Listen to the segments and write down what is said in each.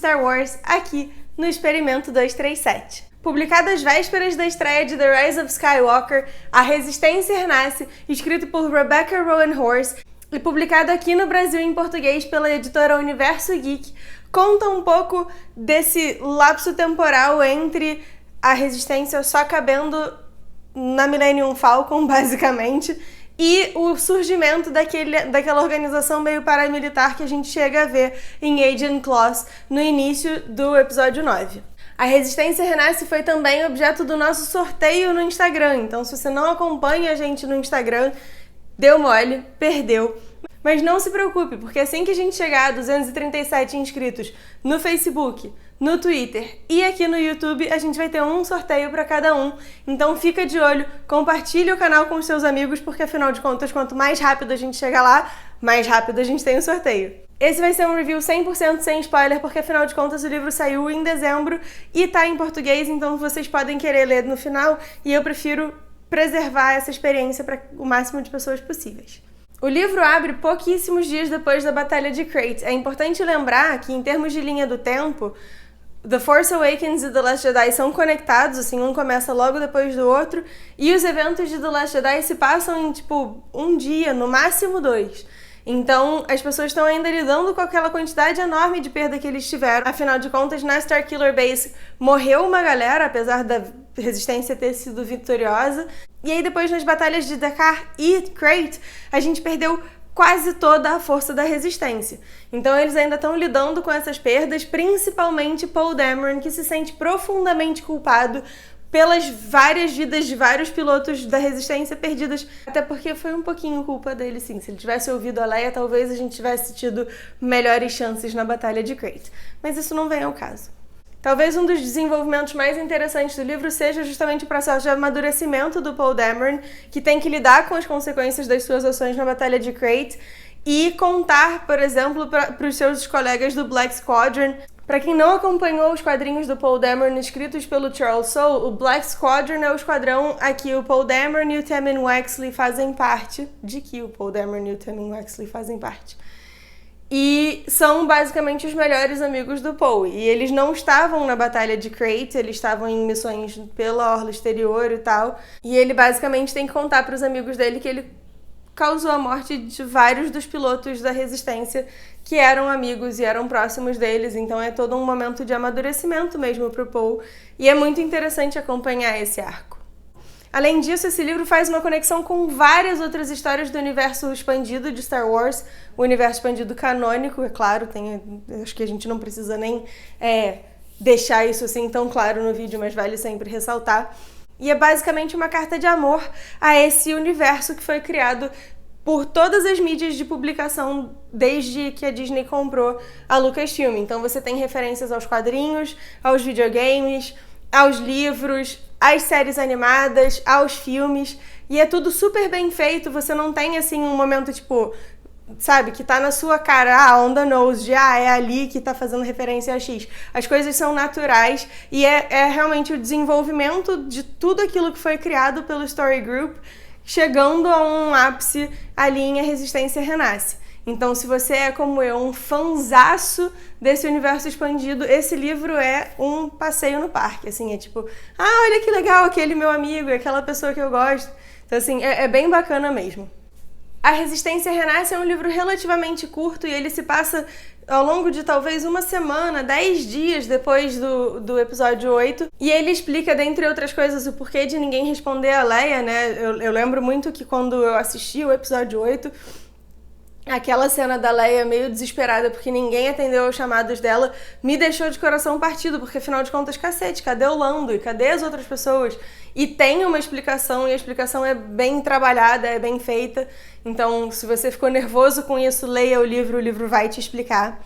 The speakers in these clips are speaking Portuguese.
Star Wars aqui no Experimento 237. Publicado às vésperas da estreia de The Rise of Skywalker, A Resistência Renasce, escrito por Rebecca Rowan Horse e publicado aqui no Brasil em português pela editora Universo Geek, conta um pouco desse lapso temporal entre a Resistência só cabendo na Millennium Falcon, basicamente, e o surgimento daquela organização meio paramilitar que a gente chega a ver em Agent Claws no início do episódio 9. A Resistência Renasce foi também objeto do nosso sorteio no Instagram, então se você não acompanha a gente no Instagram, deu mole, perdeu. Mas não se preocupe, porque assim que a gente chegar a 237 inscritos no Facebook, no Twitter e aqui no YouTube, a gente vai ter um sorteio para cada um. Então fica de olho, compartilhe o canal com os seus amigos, porque afinal de contas, quanto mais rápido a gente chega lá, mais rápido a gente tem o sorteio. Esse vai ser um review 100% sem spoiler, porque afinal de contas o livro saiu em dezembro e tá em português, então vocês podem querer ler no final e eu prefiro preservar essa experiência para o máximo de pessoas possíveis. O livro abre pouquíssimos dias depois da Batalha de Crait. É importante lembrar que, em termos de linha do tempo, The Force Awakens e The Last Jedi são conectados, assim, um começa logo depois do outro, e os eventos de The Last Jedi se passam em, um dia, no máximo 2. Então, as pessoas estão ainda lidando com aquela quantidade enorme de perda que eles tiveram. Afinal de contas, na Starkiller Base morreu uma galera, apesar da Resistência ter sido vitoriosa. E aí depois, nas batalhas de Dakar e Crait, a gente perdeu quase toda a força da Resistência. Então eles ainda estão lidando com essas perdas, principalmente Poe Dameron, que se sente profundamente culpado pelas várias vidas de vários pilotos da Resistência perdidas, até porque foi um pouquinho culpa dele, sim. Se ele tivesse ouvido a Leia, talvez a gente tivesse tido melhores chances na Batalha de Crait. Mas isso não vem ao caso. Talvez um dos desenvolvimentos mais interessantes do livro seja justamente o processo de amadurecimento do Poe Dameron, que tem que lidar com as consequências das suas ações na Batalha de Crait e contar, por exemplo, para os seus colegas do Black Squadron. Para quem não acompanhou os quadrinhos do Poe Dameron escritos pelo Charles Soule, o Black Squadron é o esquadrão a que o Poe Dameron e o Temmin Wexley fazem parte, E são basicamente os melhores amigos do Poe. E eles não estavam na Batalha de Crait, eles estavam em missões pela orla exterior e tal. E ele basicamente tem que contar para os amigos dele que ele causou a morte de vários dos pilotos da Resistência que eram amigos e eram próximos deles. Então é todo um momento de amadurecimento mesmo pro Poe. E é muito interessante acompanhar esse arco. Além disso, esse livro faz uma conexão com várias outras histórias do universo expandido de Star Wars, o universo expandido canônico, é claro, acho que a gente não precisa nem deixar isso assim tão claro no vídeo, mas vale sempre ressaltar. E é basicamente uma carta de amor a esse universo que foi criado por todas as mídias de publicação desde que a Disney comprou a Lucasfilm. Então você tem referências aos quadrinhos, aos videogames, aos livros, às séries animadas, aos filmes, e é tudo super bem feito. Você não tem assim um momento sabe, que tá na sua cara, on the nose, de é ali que tá fazendo referência a X. As coisas são naturais e é realmente o desenvolvimento de tudo aquilo que foi criado pelo Story Group, chegando a um ápice ali em A Resistência Renasce. Então, se você é, como eu, um fanzaço desse universo expandido, esse livro é um passeio no parque, assim, olha que legal, aquele meu amigo, aquela pessoa que eu gosto. Então, assim, é bem bacana mesmo. A Resistência Renasce é um livro relativamente curto e ele se passa ao longo de talvez uma semana, 10 dias depois do episódio 8. E ele explica, dentre outras coisas, o porquê de ninguém responder a Leia, né? Eu lembro muito que quando eu assisti o episódio 8, aquela cena da Leia meio desesperada porque ninguém atendeu aos chamados dela me deixou de coração partido, porque afinal de contas, cacete, cadê o Lando e cadê as outras pessoas? E tem uma explicação, e a explicação é bem trabalhada, é bem feita. Então, se você ficou nervoso com isso, leia o livro vai te explicar.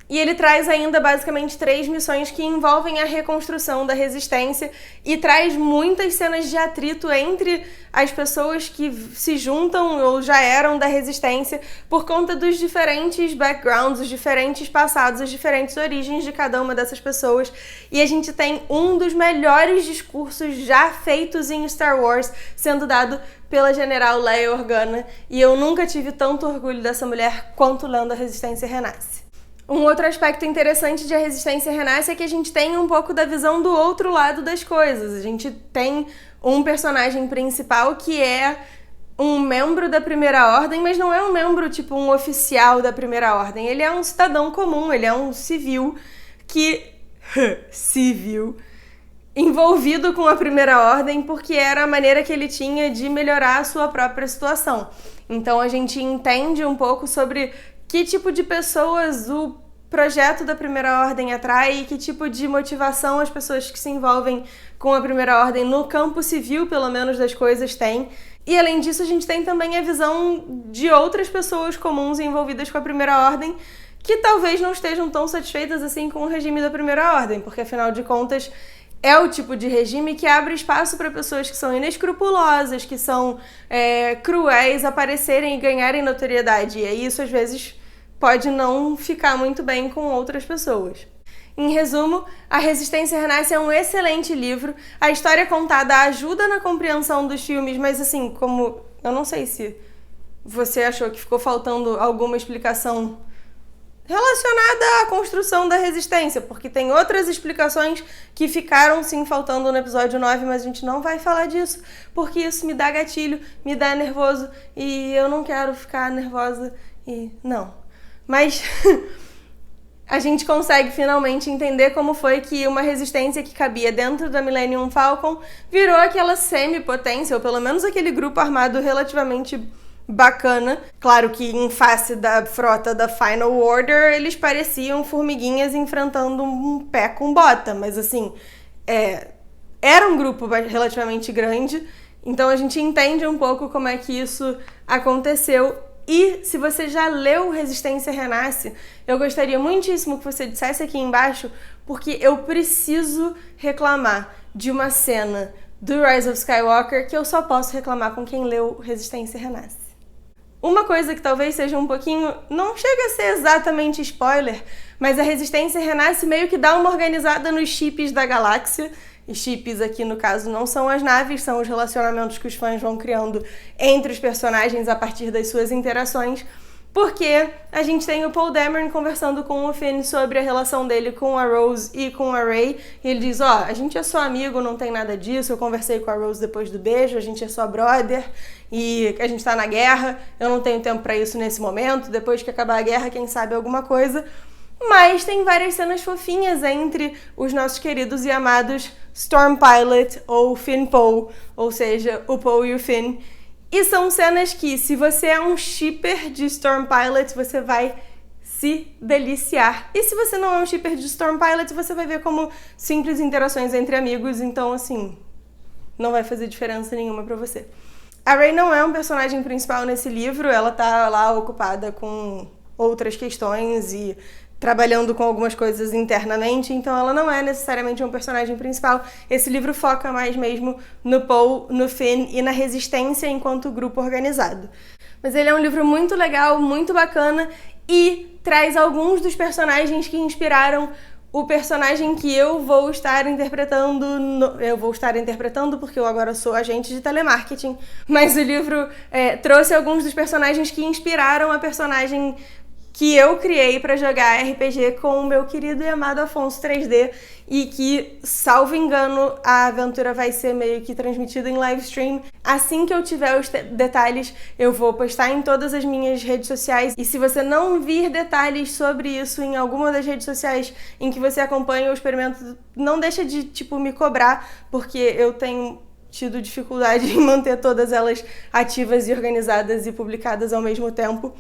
E ele traz ainda basicamente 3 missões que envolvem a reconstrução da Resistência e traz muitas cenas de atrito entre as pessoas que se juntam ou já eram da Resistência por conta dos diferentes backgrounds, os diferentes passados, as diferentes origens de cada uma dessas pessoas. E a gente tem um dos melhores discursos já feitos em Star Wars sendo dado pela General Leia Organa, e eu nunca tive tanto orgulho dessa mulher quanto lendo A Resistência Renasce. Um outro aspecto interessante de A Resistência Renasce é que a gente tem um pouco da visão do outro lado das coisas. A gente tem um personagem principal que é um membro da Primeira Ordem, mas não é um membro, tipo, um oficial da Primeira Ordem. Ele é um cidadão comum, ele é um civil que... civil... envolvido com a Primeira Ordem porque era a maneira que ele tinha de melhorar a sua própria situação. Então a gente entende um pouco sobre que tipo de pessoas o projeto da Primeira Ordem atrai e que tipo de motivação as pessoas que se envolvem com a Primeira Ordem no campo civil, pelo menos, das coisas têm. E além disso, a gente tem também a visão de outras pessoas comuns envolvidas com a Primeira Ordem que talvez não estejam tão satisfeitas assim com o regime da Primeira Ordem, porque afinal de contas é o tipo de regime que abre espaço para pessoas que são inescrupulosas, que são cruéis, aparecerem e ganharem notoriedade. E aí isso às vezes pode não ficar muito bem com outras pessoas. Em resumo, A Resistência Renasce é um excelente livro. A história contada ajuda na compreensão dos filmes, mas assim, como eu não sei se você achou que ficou faltando alguma explicação relacionada à construção da resistência, porque tem outras explicações que ficaram sim faltando no episódio 9, mas a gente não vai falar disso, porque isso me dá gatilho, me dá nervoso, e eu não quero ficar nervosa, e não. Mas a gente consegue finalmente entender como foi que uma resistência que cabia dentro da Millennium Falcon virou aquela semipotência, ou pelo menos aquele grupo armado relativamente bacana. Claro que em face da frota da Final Order, eles pareciam formiguinhas enfrentando um pé com bota, mas assim, era um grupo relativamente grande, então a gente entende um pouco como é que isso aconteceu. E se você já leu Resistência Renasce, eu gostaria muitíssimo que você dissesse aqui embaixo, porque eu preciso reclamar de uma cena do Rise of Skywalker que eu só posso reclamar com quem leu Resistência Renasce. Uma coisa que talvez seja um pouquinho... não chega a ser exatamente spoiler, mas a Resistência Renasce meio que dá uma organizada nos chips da galáxia. E chips aqui, no caso, não são as naves, são os relacionamentos que os fãs vão criando entre os personagens a partir das suas interações. Porque a gente tem o Poe Dameron conversando com o Finn sobre a relação dele com a Rose e com a Rey. E ele diz, a gente é só amigo, não tem nada disso. Eu conversei com a Rose depois do beijo, a gente é só brother. E a gente tá na guerra, eu não tenho tempo pra isso nesse momento. Depois que acabar a guerra, quem sabe alguma coisa. Mas tem várias cenas fofinhas entre os nossos queridos e amados Storm Pilot ou Finn Poe. Ou seja, o Poe e o Finn. E são cenas que, se você é um shipper de Storm Pilot, você vai se deliciar. E se você não é um shipper de Storm Pilot, você vai ver como simples interações entre amigos. Então, assim, não vai fazer diferença nenhuma pra você. A Rey não é um personagem principal nesse livro. Ela tá lá ocupada com outras questões e trabalhando com algumas coisas internamente, então ela não é necessariamente um personagem principal. Esse livro foca mais mesmo no Poe, no Finn e na resistência enquanto grupo organizado. Mas ele é um livro muito legal, muito bacana e traz alguns dos personagens que inspiraram o personagem que eu vou estar interpretando. Eu vou estar interpretando porque eu agora sou agente de telemarketing, mas o livro trouxe alguns dos personagens que inspiraram a personagem que eu criei para jogar RPG com o meu querido e amado Afonso 3D e que, salvo engano, a aventura vai ser meio que transmitida em live stream. Assim que eu tiver os detalhes, eu vou postar em todas as minhas redes sociais. E se você não vir detalhes sobre isso em alguma das redes sociais em que você acompanha o experimento, não deixa de, me cobrar, porque eu tenho tido dificuldade em manter todas elas ativas e organizadas e publicadas ao mesmo tempo.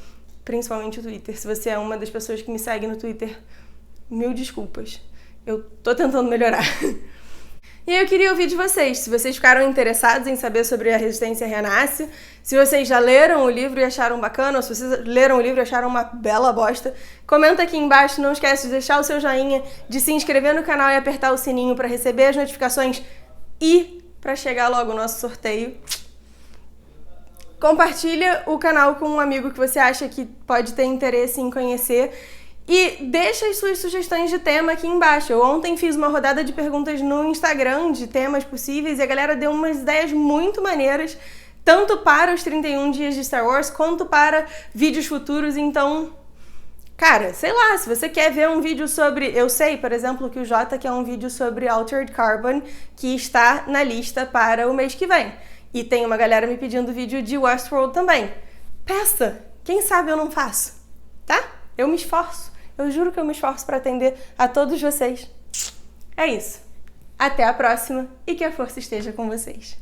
Principalmente o Twitter. Se você é uma das pessoas que me segue no Twitter, mil desculpas. Eu tô tentando melhorar. E eu queria ouvir de vocês, se vocês ficaram interessados em saber sobre A Resistência Renasce, se vocês já leram o livro e acharam bacana, ou se vocês leram o livro e acharam uma bela bosta, comenta aqui embaixo, não esquece de deixar o seu joinha, de se inscrever no canal e apertar o sininho para receber as notificações e para chegar logo o nosso sorteio. Compartilha o canal com um amigo que você acha que pode ter interesse em conhecer e deixa as suas sugestões de tema aqui embaixo. Eu ontem fiz uma rodada de perguntas no Instagram de temas possíveis e a galera deu umas ideias muito maneiras, tanto para os 31 dias de Star Wars quanto para vídeos futuros, então Cara, sei lá, se você quer ver um vídeo sobre... Eu sei, por exemplo, que o Jota quer um vídeo sobre Altered Carbon, que está na lista para o mês que vem. E tem uma galera me pedindo vídeo de Westworld também. Peça! Quem sabe eu não faço, tá? Eu me esforço. Eu juro que eu me esforço para atender a todos vocês. É isso. Até a próxima e que a força esteja com vocês.